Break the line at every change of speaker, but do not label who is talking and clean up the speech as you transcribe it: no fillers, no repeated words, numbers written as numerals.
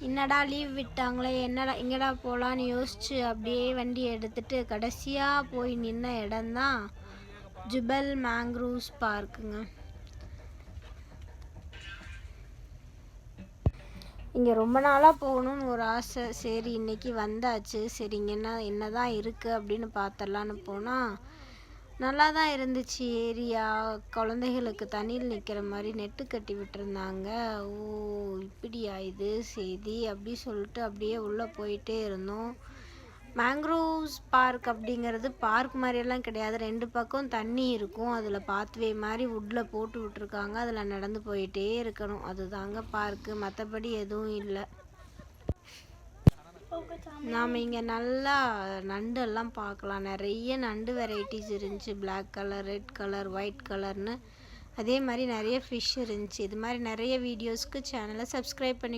என்னடா லீவ் விட்டாங்களே என்னடா எங்கடா போகலான்னு யோசிச்சு அப்படியே வண்டி எடுத்துட்டு கடைசியாக போய் நின்ன இடம்தான் ஜுபல் மேங்க்ரூவ்ஸ் பார்க்குங்க. இங்கே ரொம்ப நாளாக போகணுன்னு ஒரு ஆசை. சரி இன்னைக்கு வந்தாச்சு. சரி இங்கே என்ன தான் இருக்குது அப்படின்னு பார்த்துடலான்னு போனால் நல்லா தான் இருந்துச்சு. ஏரியா குழந்தைகளுக்கு தண்ணியில் நிற்கிற மாதிரி நெட்டு கட்டி விட்டுருந்தாங்க. ஓ இப்படியா இது செய்தி அப்படி சொல்லிட்டு அப்படியே உள்ளே போயிட்டே இருந்தோம். மேங்க்ரோவ்ஸ் பார்க் அப்படிங்கிறது பார்க் மாதிரியெல்லாம் கிடையாது. 2 பக்கம் தண்ணி இருக்கும். அதில் பாத்வே மாதிரி வுட்டில் போட்டு விட்ருக்காங்க. அதில் நடந்து போயிட்டே இருக்கணும். அதுதாங்க பார்க்கு, மற்றபடி எதுவும் இல்லை. நாம் இங்கே நல்லா நண்டெல்லாம் பார்க்கலாம். நிறைய நண்டு வெரைட்டிஸ் இருந்துச்சு. Black colour, red colour, white கலர்னு. அதே மாதிரி நிறைய ஃபிஷ் இருந்துச்சு. இது மாதிரி நிறைய வீடியோஸ்க்கு சேனலை சப்ஸ்கிரைப் பண்ணி